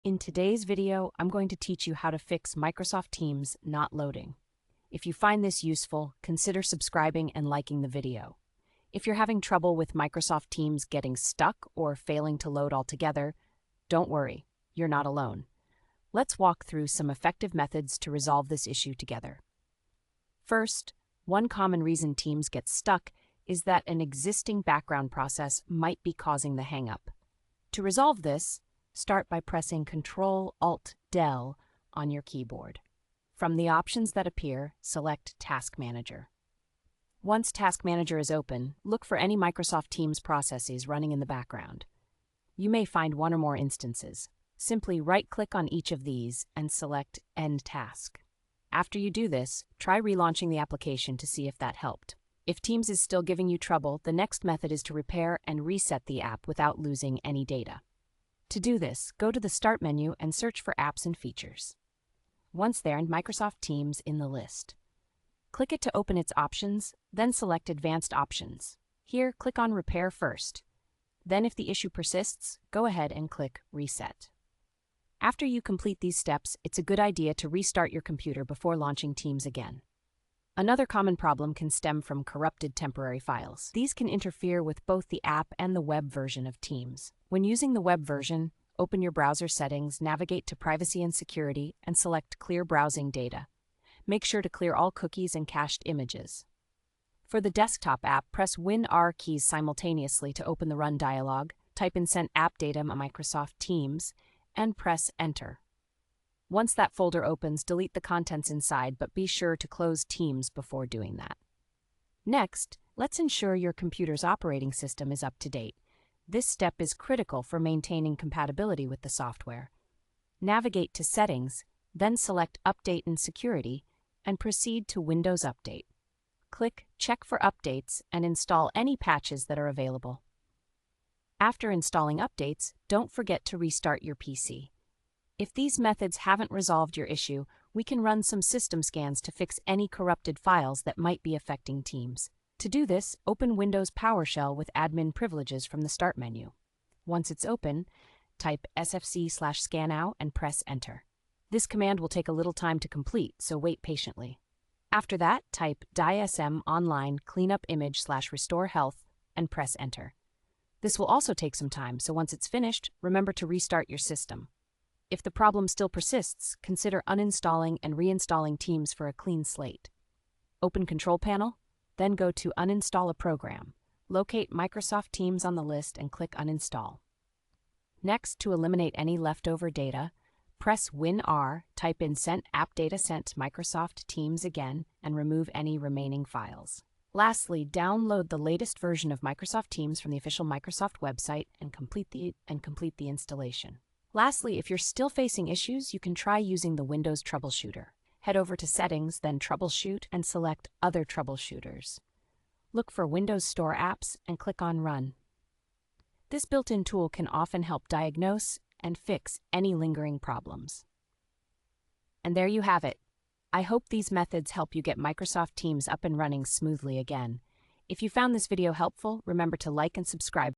In today's video, I'm going to teach you how to fix Microsoft Teams not loading. If you find this useful, consider subscribing and liking the video. If you're having trouble with Microsoft Teams getting stuck or failing to load altogether, don't worry, you're not alone. Let's walk through some effective methods to resolve this issue together. First, one common reason Teams gets stuck is that an existing background process might be causing the hang-up. To resolve this, start by pressing Ctrl-Alt-Del on your keyboard. From the options that appear, select Task Manager. Once Task Manager is open, look for any Microsoft Teams processes running in the background. You may find one or more instances. Simply right-click on each of these and select End Task. After you do this, try relaunching the application to see if that helped. If Teams is still giving you trouble, the next method is to repair and reset the app without losing any data. To do this, go to the Start menu and search for Apps and Features. Once there, Microsoft Teams in the list. Click it to open its options, then select Advanced Options. Here, click on Repair first. Then, if the issue persists, go ahead and click Reset. After you complete these steps, it's a good idea to restart your computer before launching Teams again. Another common problem can stem from corrupted temporary files. These can interfere with both the app and the web version of Teams. When using the web version, open your browser settings, navigate to Privacy and Security, and select Clear Browsing Data. Make sure to clear all cookies and cached images. For the desktop app, press Win-R keys simultaneously to open the Run dialog, type in Sent App Data Microsoft Teams, and press Enter. Once that folder opens, delete the contents inside, but be sure to close Teams before doing that. Next, let's ensure your computer's operating system is up to date. This step is critical for maintaining compatibility with the software. Navigate to Settings, then select Update and Security, and proceed to Windows Update. Click Check for Updates and install any patches that are available. After installing updates, don't forget to restart your PC. If these methods haven't resolved your issue, we can run some system scans to fix any corrupted files that might be affecting Teams. To do this, open Windows PowerShell with admin privileges from the Start menu. Once it's open, type sfc/scanout and press Enter. This command will take a little time to complete, so wait patiently. After that, type DISM online cleanup image/restore health and press Enter. This will also take some time, so once it's finished, remember to restart your system. If the problem still persists, consider uninstalling and reinstalling Teams for a clean slate. Open Control Panel, then go to Uninstall a Program. Locate Microsoft Teams on the list and click Uninstall. Next, to eliminate any leftover data, press Win-R, type in Sent App Data Sent Microsoft Teams again, and remove any remaining files. Lastly, download the latest version of Microsoft Teams from the official Microsoft website and complete the installation. Lastly, if you're still facing issues, you can try using the Windows Troubleshooter. Head over to Settings, then Troubleshoot, and select Other Troubleshooters. Look for Windows Store Apps and click on Run. This built-in tool can often help diagnose and fix any lingering problems. And there you have it. I hope these methods help you get Microsoft Teams up and running smoothly again. If you found this video helpful, remember to like and subscribe